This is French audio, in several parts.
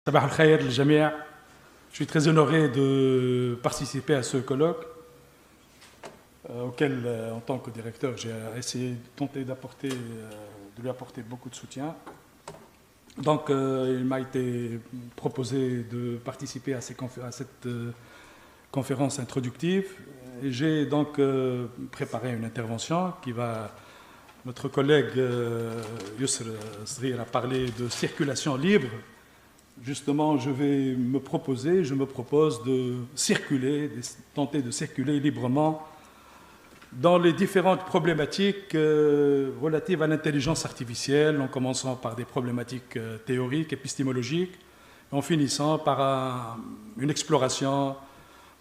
Sabah al-Khair al-Jami'. Je suis très honoré de participer à ce colloque auquel, en tant que directeur, j'ai essayé de tenter de lui apporter beaucoup de soutien. Donc, il m'a été proposé de participer à cette conférence introductive. Et j'ai donc préparé une intervention qui va... Notre collègue Yusr Sghir a parlé de circulation libre. Justement, je me propose de circuler, de tenter de circuler librement dans les différentes problématiques relatives à l'intelligence artificielle, en commençant par des problématiques théoriques, épistémologiques, en finissant par une exploration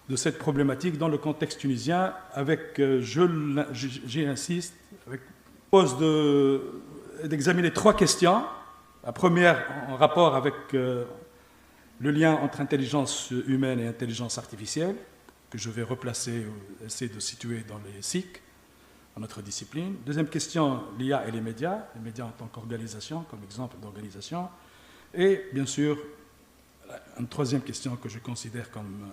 de cette problématique dans le contexte tunisien, avec, j'y insiste, avec pose d'examiner trois questions. La première en rapport avec le lien entre intelligence humaine et intelligence artificielle, que je vais replacer, essayer de situer dans les SIC, dans notre discipline. Deuxième question, l'IA et les médias en tant qu'organisation, comme exemple d'organisation. Et bien sûr, une troisième question que je considère comme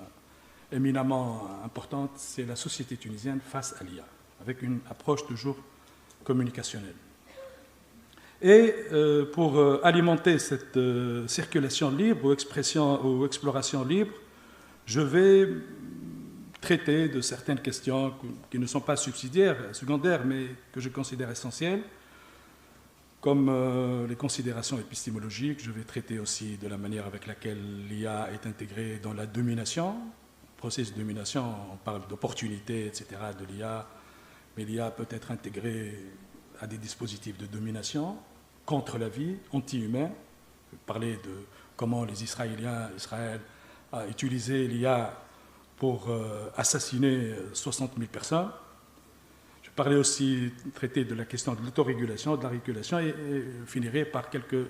éminemment importante, c'est la société tunisienne face à l'IA, avec une approche toujours communicationnelle. Et pour alimenter cette circulation libre ou exploration libre, je vais traiter de certaines questions qui ne sont pas secondaires, mais que je considère essentielles, comme les considérations épistémologiques. Je vais traiter aussi de la manière avec laquelle l'IA est intégrée dans la domination, processus de domination, on parle d'opportunités, etc., de l'IA, mais l'IA peut être intégrée à des dispositifs de domination contre la vie, anti-humain. Je vais parler de comment Israël a utilisé l'IA pour assassiner 60 000 personnes. Je vais parler aussi, traiter de la question de l'autorégulation, de la régulation, et finirai par quelques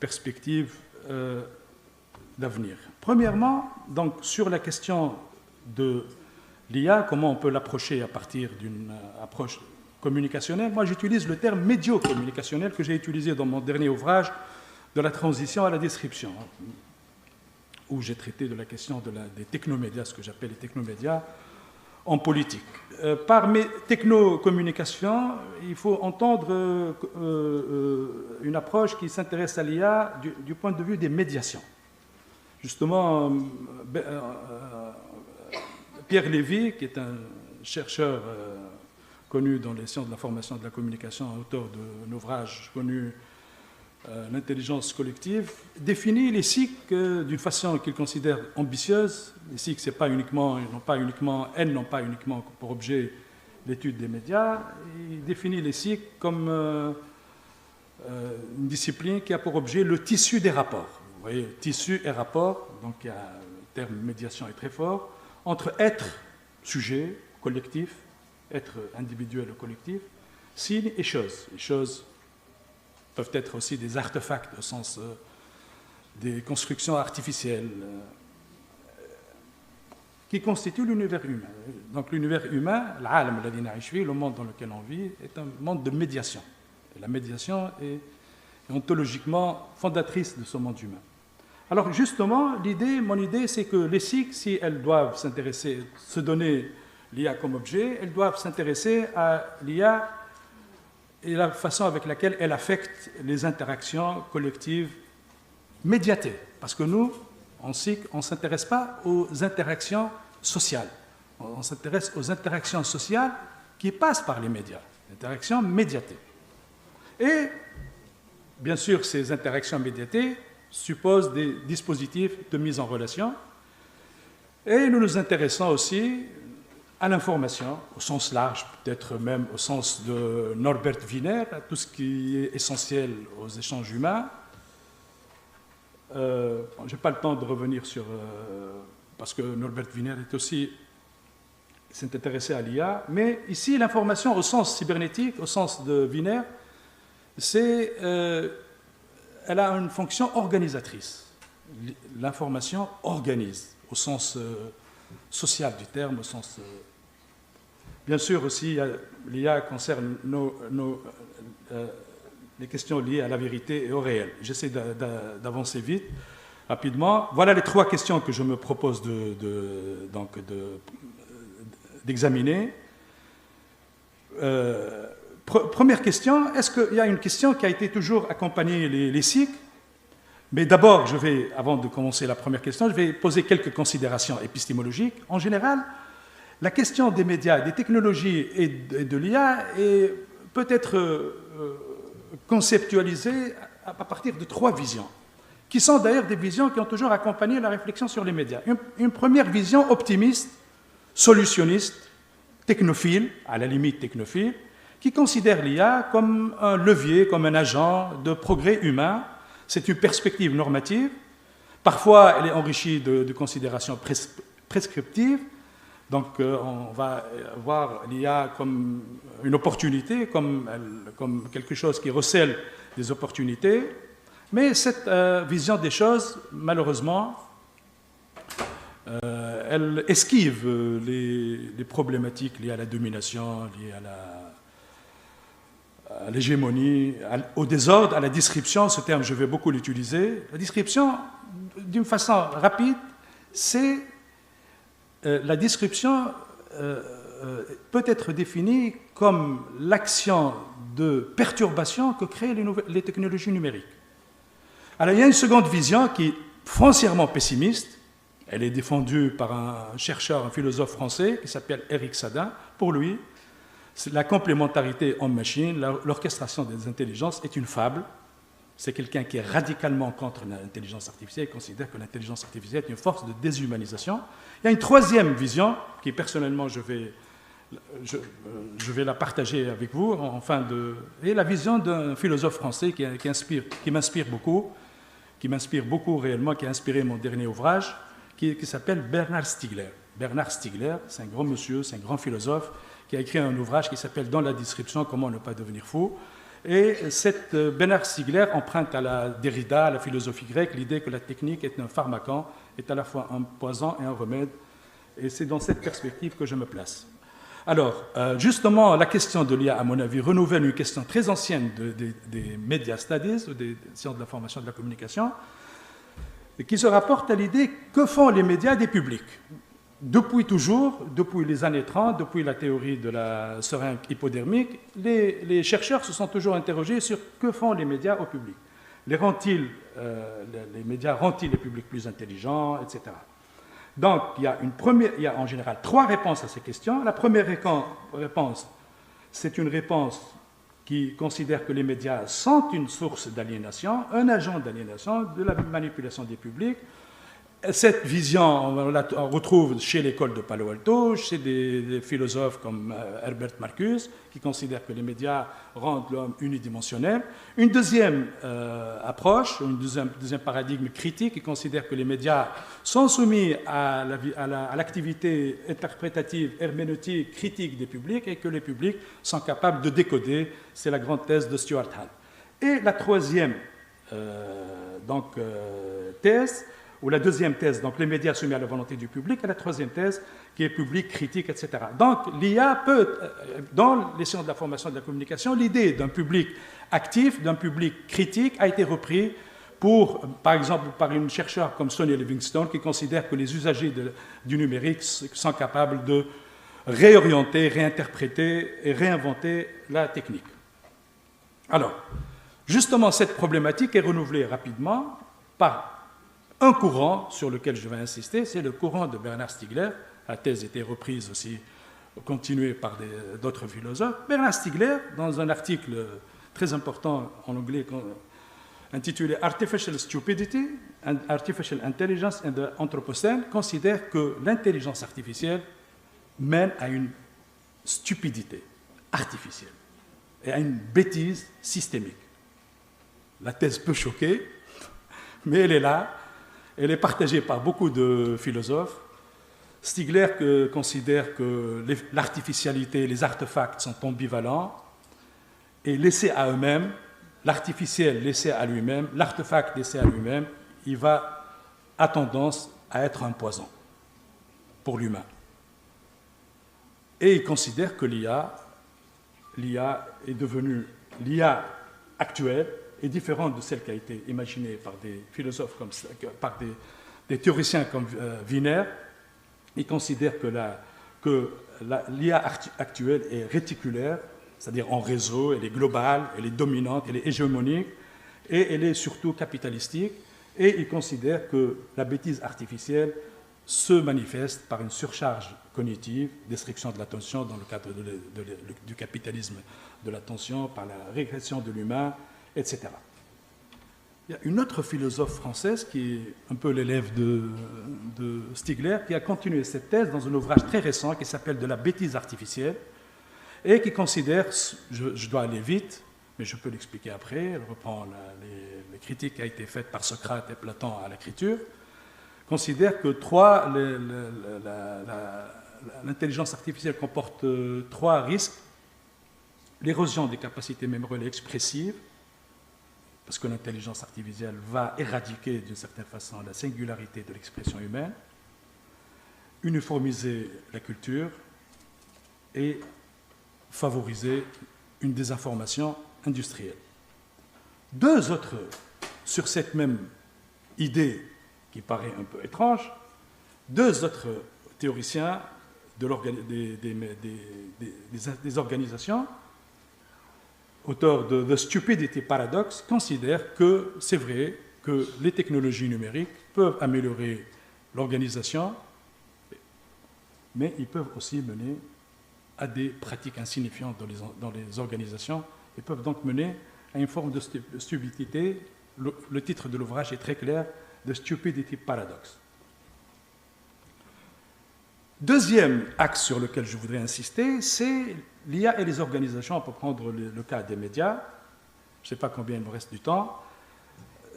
perspectives d'avenir. Premièrement, donc, sur la question de l'IA, comment on peut l'approcher à partir d'une approche communicationnelle. Moi, j'utilise le terme médio-communicationnel que j'ai utilisé dans mon dernier ouvrage de la transition à la description, où j'ai traité de la question des technomédias, ce que j'appelle les technomédias en politique. Par mes technocommunications, il faut entendre une approche qui s'intéresse à l'IA du point de vue des médiations. Justement, Pierre Lévy, qui est un chercheur connu dans les sciences de l'information et de la communication, auteur d'un ouvrage connu, L'intelligence collective, définit les SIC d'une façon qu'il considère ambitieuse. Les SIC, elles n'ont pas uniquement pour objet l'étude des médias. Il définit les SIC comme une discipline qui a pour objet le tissu des rapports. Vous voyez, tissu et rapport, donc il y a, le terme médiation est très fort, entre être, sujet, collectif, être individuel ou collectif, signe et chose. Les choses peuvent être aussi des artefacts au sens des constructions artificielles qui constituent l'univers humain. Donc l'univers humain, le monde dans lequel on vit, est un monde de médiation. Et la médiation est ontologiquement fondatrice de ce monde humain. Alors justement, mon idée, c'est que les SIC, si elles doivent se donner l'IA comme objet, elles doivent s'intéresser à l'IA et la façon avec laquelle elle affecte les interactions collectives médiatées. Parce que nous, en SIC, on ne s'intéresse pas aux interactions sociales. On s'intéresse aux interactions sociales qui passent par les médias, interactions médiatées. Et, bien sûr, ces interactions médiatées supposent des dispositifs de mise en relation. Et nous nous intéressons aussi à l'information, au sens large, peut-être même au sens de Norbert Wiener, à tout ce qui est essentiel aux échanges humains. Je n'ai pas le temps de revenir sur... parce que Norbert Wiener s'est intéressé à l'IA, mais ici, l'information au sens cybernétique, au sens de Wiener, elle a une fonction organisatrice. L'information organise, au sens social du terme, au sens... bien sûr aussi, l'IA concerne les questions liées à la vérité et au réel. J'essaie d'avancer vite, rapidement. Voilà les 3 questions que je me propose d'examiner. Première question, est-ce qu'il y a une question qui a été toujours accompagnée les cycles? Mais d'abord, avant de commencer la première question, je vais poser quelques considérations épistémologiques. En général, la question des médias, des technologies et de l'IA peut être conceptualisée à partir de 3 visions, qui sont d'ailleurs des visions qui ont toujours accompagné la réflexion sur les médias. Une première vision optimiste, solutionniste, technophile, à la limite technophile, qui considère l'IA comme un levier, comme un agent de progrès humain. C'est une perspective normative. Parfois, elle est enrichie de considérations prescriptives. Donc, on va voir l'IA comme une opportunité, comme quelque chose qui recèle des opportunités. Mais cette vision des choses, malheureusement, elle esquive les problématiques liées à la domination, liées à l'hégémonie, au désordre, à la description. Ce terme, je vais beaucoup l'utiliser. La description, d'une façon rapide, c'est la description peut être définie comme l'action de perturbation que créent les technologies numériques. Alors, il y a une seconde vision qui est foncièrement pessimiste. Elle est défendue par un chercheur, un philosophe français qui s'appelle Éric Sadin. Pour lui, la complémentarité homme-machine, l'orchestration des intelligences est une fable. C'est quelqu'un qui est radicalement contre l'intelligence artificielle et considère que l'intelligence artificielle est une force de déshumanisation. Il y a une troisième vision qui, personnellement, je vais la partager avec vous, et la vision d'un philosophe français qui m'inspire beaucoup réellement, qui a inspiré mon dernier ouvrage, qui s'appelle Bernard Stiegler. Bernard Stiegler, c'est un grand monsieur, c'est un grand philosophe, qui a écrit un ouvrage qui s'appelle « Dans la description, comment ne pas devenir fou ». Et Bernard Stiegler emprunte à la Derrida, à la philosophie grecque, l'idée que la technique est un pharmacon, est à la fois un poison et un remède. Et c'est dans cette perspective que je me place. Alors, justement, la question de l'IA, à mon avis, renouvelle une question très ancienne des media studies, ou des sciences de l'information et de la communication, et qui se rapporte à l'idée que font les médias des publics. Depuis toujours, depuis les années 30, depuis la théorie de la seringue hypodermique, les chercheurs se sont toujours interrogés sur que font les médias au public. Les médias rendent-ils les publics plus intelligents, etc. Donc, il y a en général 3 réponses à ces questions. La première réponse, c'est une réponse qui considère que les médias sont une source d'aliénation, un agent d'aliénation, de la manipulation des publics. Cette vision, on la retrouve chez l'école de Palo Alto, chez des philosophes comme Herbert Marcuse, qui considèrent que les médias rendent l'homme unidimensionnel. Une deuxième approche, un deuxième paradigme critique, qui considère que les médias sont soumis à l'activité interprétative, herméneutique, critique des publics, et que les publics sont capables de décoder. C'est la grande thèse de Stuart Hall. Et la troisième thèse, ou la deuxième thèse, donc les médias soumis à la volonté du public, et la troisième thèse qui est public, critique, etc. Donc l'IA peut, dans les sciences de la formation et de la communication, l'idée d'un public actif, d'un public critique a été reprise par exemple, par une chercheure comme Sonia Livingstone, qui considère que les usagers du numérique sont capables de réorienter, réinterpréter et réinventer la technique. Alors, justement, cette problématique est renouvelée rapidement par un courant sur lequel je vais insister, c'est le courant de Bernard Stiegler. La thèse était reprise aussi, continuée par d'autres philosophes. Bernard Stiegler, dans un article très important en anglais intitulé Artificial Stupidity and Artificial Intelligence in the Anthropocene, considère que l'intelligence artificielle mène à une stupidité artificielle et à une bêtise systémique. La thèse peut choquer, mais elle est là. Elle est partagée par beaucoup de philosophes. Stiegler considère que l'artificialité, les artefacts sont ambivalents et laissés à eux-mêmes, l'artificiel laissé à lui-même, l'artefact laissé à lui-même, a tendance à être un poison pour l'humain. Et il considère que l'IA est devenue... L'IA actuelle est différente de celle qui a été imaginée par des philosophes, par des théoriciens comme Wiener. Ils considèrent que l'IA actuelle est réticulaire, c'est-à-dire en réseau, elle est globale, elle est dominante, elle est hégémonique, et elle est surtout capitalistique. Et ils considèrent que la bêtise artificielle se manifeste par une surcharge cognitive, destruction de l'attention dans le cadre du capitalisme de l'attention, par la régression de l'humain, etc. Il y a une autre philosophe française qui est un peu l'élève de Stigler, qui a continué cette thèse dans un ouvrage très récent qui s'appelle « De la bêtise artificielle » et qui considère, je dois aller vite, mais je peux l'expliquer après, elle reprend les critiques qui ont été faites par Socrate et Platon à l'écriture, considère que l'intelligence artificielle comporte 3 risques. L'érosion des capacités mémorielles expressives, parce que l'intelligence artificielle va éradiquer d'une certaine façon la singularité de l'expression humaine, uniformiser la culture et favoriser une désinformation industrielle. 2 autres, sur cette même idée qui paraît un peu étrange, 2 autres théoriciens des organisations, auteurs de The Stupidity Paradox, considèrent que c'est vrai que les technologies numériques peuvent améliorer l'organisation, mais ils peuvent aussi mener à des pratiques insignifiantes dans les organisations et peuvent donc mener à une forme de stupidité. Le titre de l'ouvrage est très clair, The Stupidity Paradox. Deuxième axe sur lequel je voudrais insister, c'est l'IA et les organisations. On peut prendre le cas des médias. Je ne sais pas combien il me reste du temps.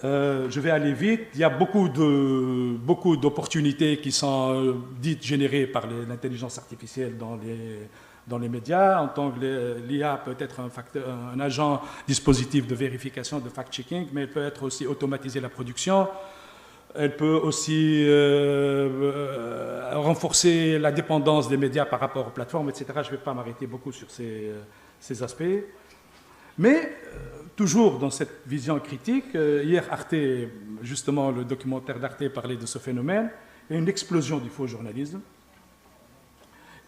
Je vais aller vite. Il y a beaucoup d'opportunités qui sont dites générées par l'intelligence artificielle dans les médias. En tant que l'IA peut être un agent dispositif de vérification, de fact-checking, mais elle peut être aussi automatiser la production. Elle peut aussi renforcer la dépendance des médias par rapport aux plateformes, etc. Je ne vais pas m'arrêter beaucoup sur ces aspects. Mais, toujours dans cette vision critique, hier Arte, justement le documentaire d'Arte parlait de ce phénomène, il y a une explosion du faux journalisme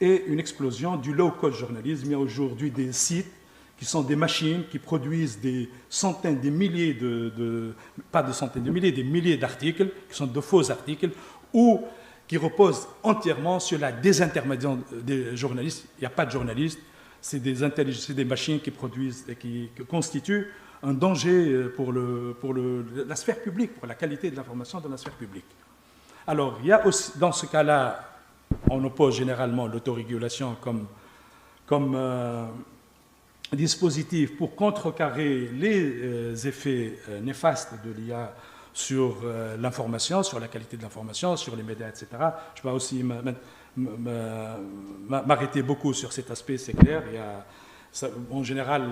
et une explosion du low-code journalisme. Il y a aujourd'hui des sites qui sont des machines qui produisent des centaines, des milliers pas de centaines de milliers, des milliers d'articles, qui sont de faux articles, ou qui reposent entièrement sur la désintermédiation des journalistes. Il n'y a pas de journalistes, c'est des machines qui produisent et qui constituent un danger pour la sphère publique, pour la qualité de l'information dans la sphère publique. Alors, il y a aussi, dans ce cas-là, on oppose généralement l'autorégulation comme dispositif pour contrecarrer les effets néfastes de l'IA sur l'information, sur la qualité de l'information, sur les médias, etc. Je vais aussi m'arrêter beaucoup sur cet aspect, c'est clair. En général,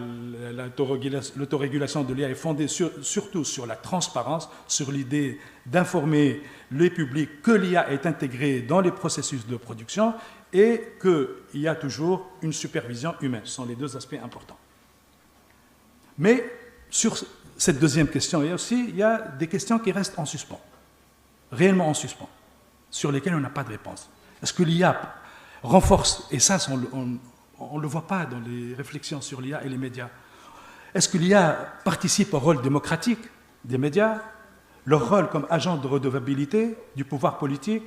l'autorégulation de l'IA est fondée surtout sur la transparence, sur l'idée d'informer les publics que l'IA est intégrée dans les processus de production et qu'il y a toujours une supervision humaine. Ce sont les 2 aspects importants. Mais sur cette deuxième question, il y a des questions qui restent en suspens, réellement en suspens, sur lesquelles on n'a pas de réponse. Est-ce que l'IA renforce, et ça on ne le voit pas dans les réflexions sur l'IA et les médias, est-ce que l'IA participe au rôle démocratique des médias, leur rôle comme agent de redevabilité du pouvoir politique,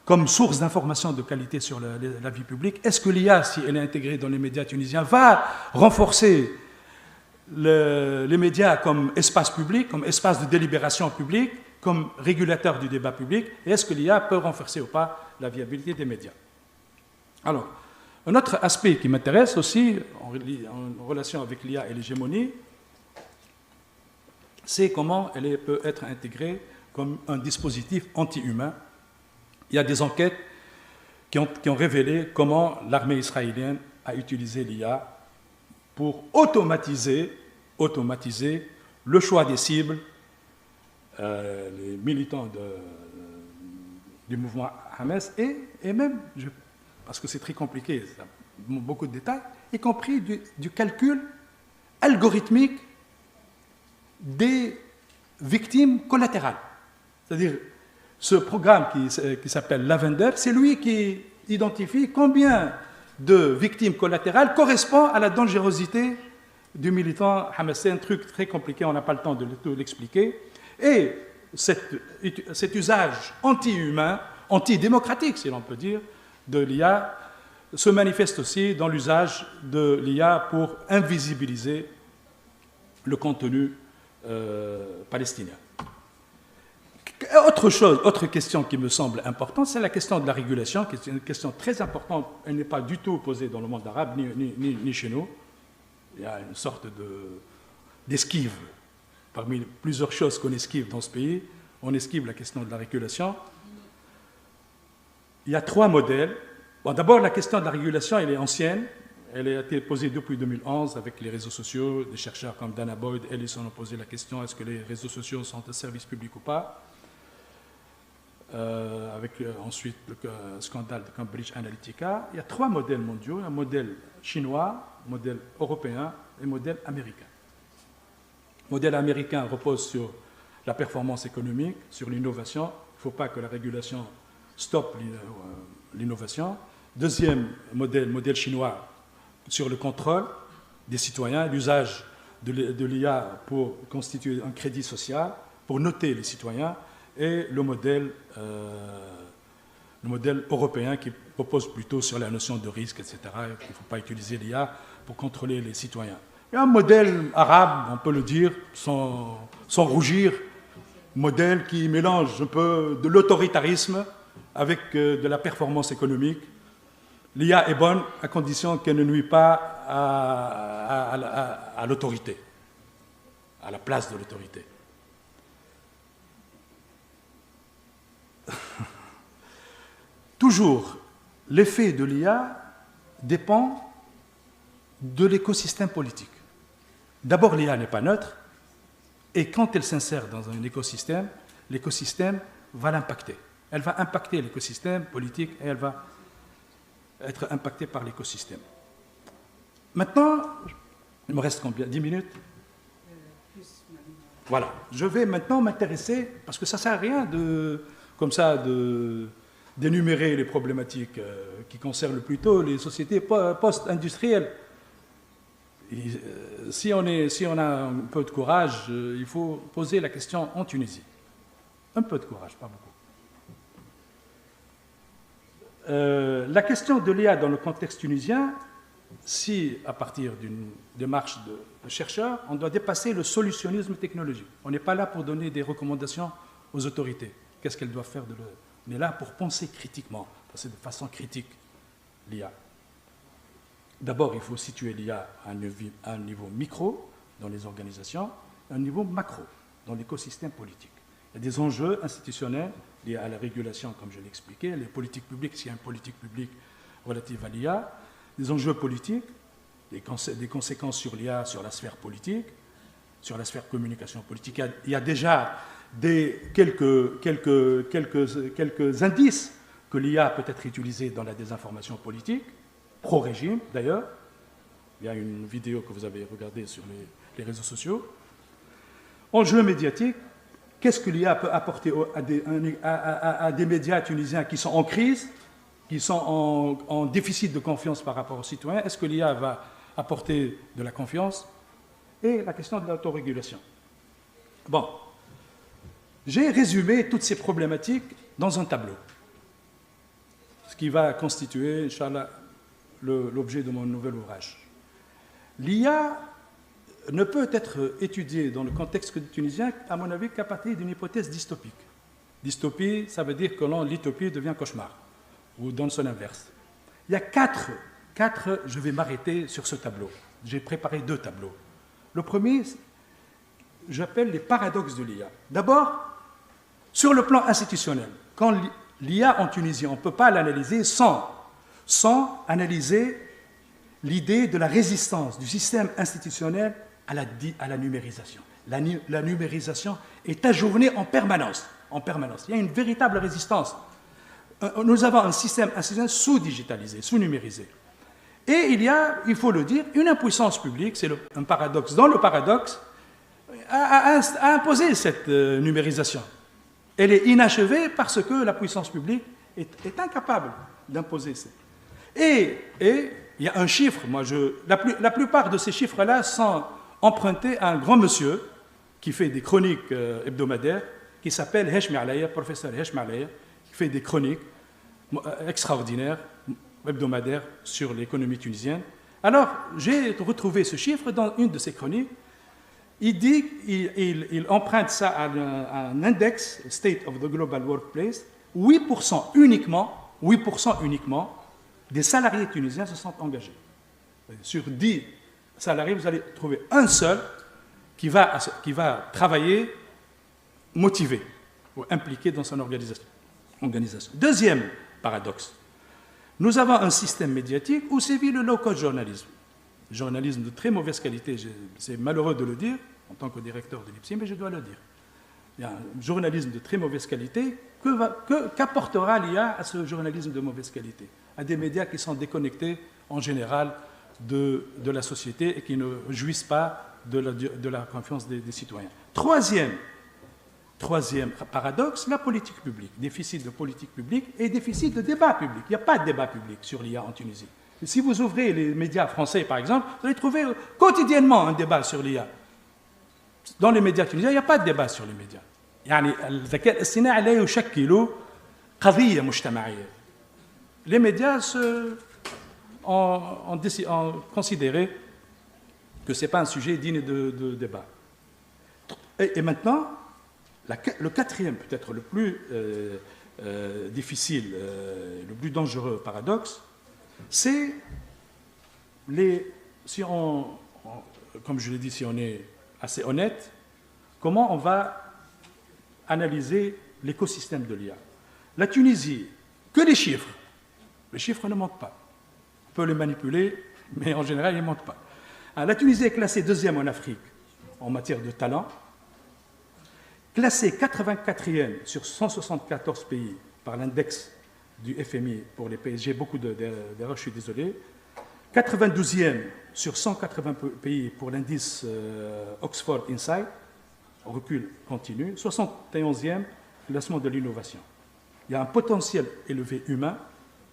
comme source d'information de qualité sur la vie publique? Est-ce que l'IA, si elle est intégrée dans les médias tunisiens, va renforcer les médias comme espace public, comme espace de délibération publique, comme régulateur du débat public? Et est-ce que l'IA peut renforcer ou pas la viabilité des médias? Alors, un autre aspect qui m'intéresse aussi, en relation avec l'IA et l'hégémonie, c'est comment elle peut être intégrée comme un dispositif anti-humain. Il y a des enquêtes qui ont révélé comment l'armée israélienne a utilisé l'IA pour automatiser le choix des cibles, les militants du mouvement Hamas, et même, parce que c'est très compliqué, ça, beaucoup de détails, y compris du calcul algorithmique des victimes collatérales. C'est-à-dire, ce programme qui s'appelle Lavender, c'est lui qui identifie combien de victimes collatérales correspond à la dangerosité du militant Hamas. C'est un truc très compliqué, on n'a pas le temps de tout l'expliquer. Et cet usage anti-humain, antidémocratique, si l'on peut dire, de l'IA, se manifeste aussi dans l'usage de l'IA pour invisibiliser le contenu palestinien. Autre question qui me semble importante, c'est la question de la régulation, qui est une question très importante. Elle n'est pas du tout posée dans le monde arabe, ni chez nous. Il y a une sorte d'esquive. Parmi plusieurs choses qu'on esquive dans ce pays, on esquive la question de la régulation. Il y a 3 modèles. Bon, d'abord, la question de la régulation, elle est ancienne. Elle a été posée depuis 2011 avec les réseaux sociaux. Des chercheurs comme Dana Boyd, Ellison ont posé la question, est-ce que les réseaux sociaux sont un service public ou pas? Avec ensuite le scandale de Cambridge Analytica. Il y a 3 modèles mondiaux, un modèle chinois, un modèle européen et un modèle américain. Le modèle américain repose sur la performance économique, sur l'innovation. Il ne faut pas que la régulation stoppe l'innovation. Deuxième modèle chinois, sur le contrôle des citoyens, l'usage de l'IA pour constituer un crédit social, pour noter les citoyens, et le modèle européen qui repose plutôt sur la notion de risque, etc. Il ne faut pas utiliser l'IA pour contrôler les citoyens. Il y a un modèle arabe, on peut le dire, sans rougir, modèle qui mélange un peu de l'autoritarisme avec de la performance économique. L'IA est bonne à condition qu'elle ne nuit pas à l'autorité, à la place de l'autorité. Toujours, l'effet de l'IA dépend de l'écosystème politique. D'abord, l'IA n'est pas neutre, et quand elle s'insère dans un écosystème, l'écosystème va l'impacter. Elle va impacter l'écosystème politique et elle va être impactée par l'écosystème. Maintenant, il me reste combien? 10 minutes? Voilà. Je vais maintenant m'intéresser, parce que ça ne sert à rien d'énumérer les problématiques qui concernent plutôt les sociétés post-industrielles. Si on a un peu de courage, il faut poser la question en Tunisie. Un peu de courage, pas beaucoup. La question de l'IA dans le contexte tunisien, si à partir d'une démarche de chercheurs, on doit dépasser le solutionnisme technologique. On n'est pas là pour donner des recommandations aux autorités. Qu'est-ce qu'elles doivent faire On est là pour penser critiquement, penser de façon critique l'IA. D'abord, il faut situer l'IA à un niveau micro dans les organisations, à un niveau macro dans l'écosystème politique. Il y a des enjeux institutionnels liés à la régulation, comme je l'ai expliqué, les politiques publiques, s'il y a une politique publique relative à l'IA, des enjeux politiques, des conséquences sur l'IA, sur la sphère politique, sur la sphère communication politique. Il y a déjà quelques indices que l'IA peut être utilisée dans la désinformation politique, pro-régime d'ailleurs. Il y a une vidéo que vous avez regardée sur les réseaux sociaux. Enjeux médiatiques, qu'est-ce que l'IA peut apporter à des médias tunisiens qui sont en crise, qui sont en déficit de confiance par rapport aux citoyens? Est-ce que l'IA va apporter de la confiance? Et la question de l'autorégulation. Bon, j'ai résumé toutes ces problématiques dans un tableau, ce qui va constituer, Inch'Allah, l'objet de mon nouvel ouvrage. L'IA ne peut être étudiée dans le contexte tunisien, à mon avis, qu'à partir d'une hypothèse dystopique. Dystopie, ça veut dire que l'utopie devient cauchemar, ou dans son inverse. Il y a quatre, je vais m'arrêter sur ce tableau. J'ai préparé 2 tableaux. Le premier, j'appelle les paradoxes de l'IA. D'abord, sur le plan institutionnel, quand l'IA en Tunisie, on ne peut pas l'analyser sans analyser l'idée de la résistance du système institutionnel à la numérisation. La numérisation est ajournée en permanence. Il y a une véritable résistance. Nous avons un système institutionnel sous-digitalisé, sous-numérisé. Et il y a, il faut le dire, une impuissance publique, c'est un paradoxe. Dans le paradoxe, a imposé cette numérisation. Elle est inachevée parce que la puissance publique est incapable d'imposer. Et il y a un chiffre, la plupart de ces chiffres-là sont empruntés à un grand monsieur qui fait des chroniques hebdomadaires, qui s'appelle Heshmi Alaya, professeur Heshmi Alaya, qui fait des chroniques extraordinaires, hebdomadaires, sur l'économie tunisienne. Alors, j'ai retrouvé ce chiffre dans une de ses chroniques. Il emprunte ça à un index, State of the Global Workplace. 8% uniquement des salariés tunisiens se sont engagés. Sur 10 salariés, vous allez trouver un seul qui va travailler motivé ou impliqué dans son organisation. Deuxième paradoxe, nous avons un système médiatique où sévit le low-cost journalisme. Journalisme de très mauvaise qualité, c'est malheureux de le dire, en tant que directeur de l'IPSI, mais je dois le dire. Il y a un journalisme de très mauvaise qualité. Qu'apportera l'IA à ce journalisme de mauvaise qualité? À des médias qui sont déconnectés, en général, de la société et qui ne jouissent pas de la confiance des citoyens. Troisième paradoxe, la politique publique. Déficit de politique publique et déficit de débat public. Il n'y a pas de débat public sur l'IA en Tunisie. Et si vous ouvrez les médias français, par exemple, vous allez trouver quotidiennement un débat sur l'IA. Dans les médias tunisiens, il n'y a pas de débat sur les médias. يعني الذكاء الاصطناعي لا يشكل قضية مجتمعية. Les médias ont considéré que ce n'est pas un sujet digne de débat. Et maintenant, le quatrième, peut-être le plus difficile, le plus dangereux paradoxe, c'est comme je l'ai dit, si on est assez honnête, comment on va analyser l'écosystème de l'IA. La Tunisie, que les chiffres ne mentent pas. On peut les manipuler, mais en général, ils ne mentent pas. La Tunisie est classée deuxième en Afrique en matière de talent, classée 84e sur 174 pays par l'index du FMI pour les pays. J'ai beaucoup d'erreurs, je suis désolé. 92e sur 180 pays pour l'indice Oxford Insight, recul continu. 71e classement de l'innovation. Il y a un potentiel élevé humain,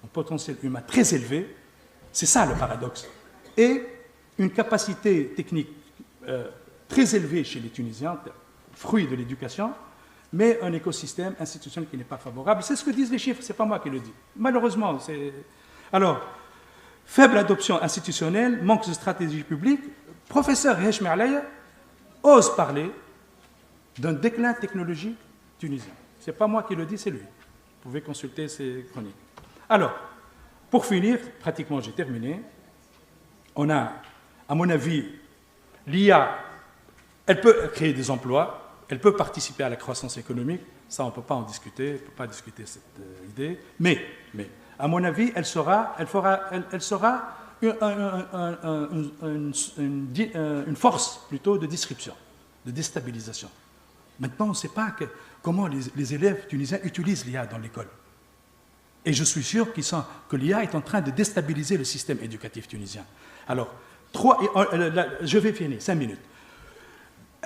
un potentiel humain très élevé. C'est ça le paradoxe. Et une capacité technique très élevée chez les Tunisiens, fruit de l'éducation, mais un écosystème institutionnel qui n'est pas favorable. C'est ce que disent les chiffres, ce n'est pas moi qui le dis. Malheureusement, c'est... Alors, faible adoption institutionnelle, manque de stratégie publique. Professeur Heshmi Alaya ose parler d'un déclin technologique tunisien. Ce n'est pas moi qui le dis, c'est lui. Vous pouvez consulter ses chroniques. Alors, pour finir, pratiquement j'ai terminé, on a, à mon avis, l'IA, elle peut créer des emplois, elle peut participer à la croissance économique, ça on ne peut pas en discuter, on ne peut pas discuter cette idée, mais à mon avis, elle sera une force plutôt de disruption, de déstabilisation. Maintenant, on ne sait pas comment les élèves tunisiens utilisent l'IA dans l'école. Et je suis sûr que l'IA est en train de déstabiliser le système éducatif tunisien. Alors, je vais finir, 5 minutes.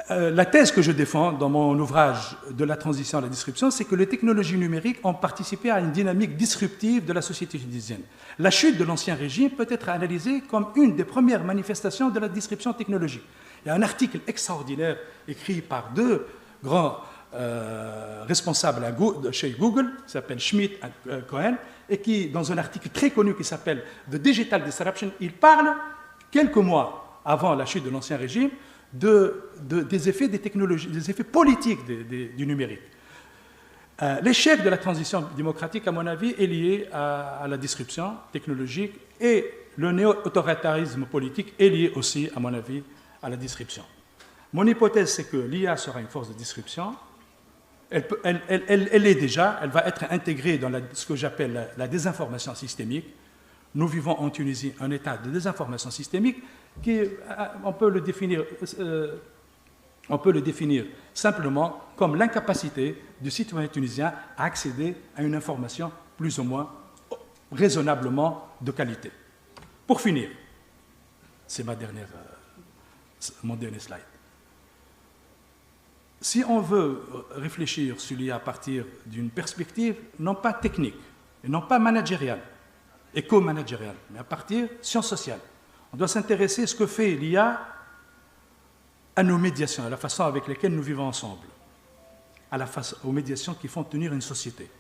La thèse que je défends dans mon ouvrage de la transition à la disruption, c'est que les technologies numériques ont participé à une dynamique disruptive de la société tunisienne. La chute de l'ancien régime peut être analysée comme une des premières manifestations de la disruption technologique. Il y a un article extraordinaire écrit par deux grands responsables chez Google, qui s'appellent Schmidt et Cohen, et qui, dans un article très connu qui s'appelle The Digital Disruption, il parle, quelques mois avant la chute de l'ancien régime, des effets des technologies, des effets politiques du numérique. L'échec de la transition démocratique, à mon avis, est lié à la disruption technologique, et le néo-autoritarisme politique est lié aussi, à mon avis, à la disruption. Mon hypothèse, c'est que l'IA sera une force de disruption. Elle est déjà, elle va être intégrée dans ce que j'appelle la désinformation systémique. Nous vivons en Tunisie un état de désinformation systémique qui, on peut le définir simplement comme l'incapacité du citoyen tunisien à accéder à une information plus ou moins raisonnablement de qualité. Pour finir, c'est mon dernier slide. si on veut réfléchir sur l'IA à partir d'une perspective non pas technique, et non pas managériale, éco-managériale, mais à partir sciences sociales, on doit s'intéresser à ce que fait l'IA à nos médiations, à la façon avec laquelle nous vivons ensemble, aux médiations qui font tenir une société,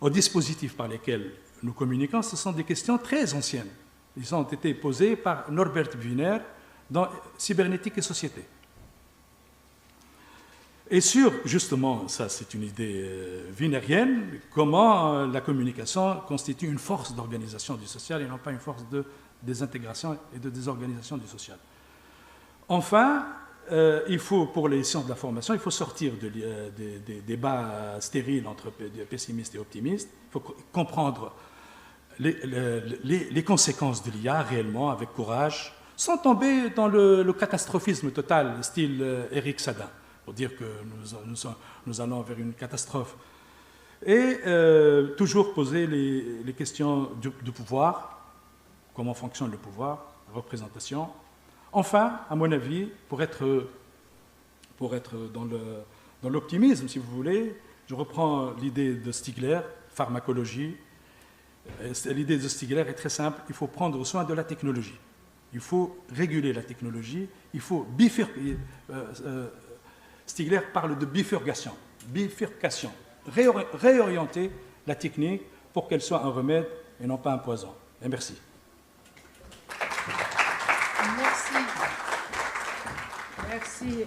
aux dispositifs par lesquels nous communiquons. Ce sont des questions très anciennes. Ils ont été posés par Norbert Wiener dans Cybernétique et Société. Et sur, justement, ça c'est une idée wienerienne, comment la communication constitue une force d'organisation du social et non pas une force de désintégration et de désorganisation du social. Enfin, il faut, pour les sciences de la formation, il faut sortir des débats stériles entre pessimistes et optimistes. Il faut comprendre les conséquences de l'IA réellement, avec courage, sans tomber dans le catastrophisme total, style Eric Sadin, pour dire que nous allons vers une catastrophe. Et toujours poser les questions du pouvoir, comment fonctionne le pouvoir, la représentation. Enfin, à mon avis, pour être dans l'optimisme, si vous voulez, je reprends l'idée de Stigler, pharmacologie. L'idée de Stigler est très simple, il faut prendre soin de la technologie. Il faut réguler la technologie, il faut bifurquer. Stigler parle de bifurcation, réorienter la technique pour qu'elle soit un remède et non pas un poison. Et merci. Merci.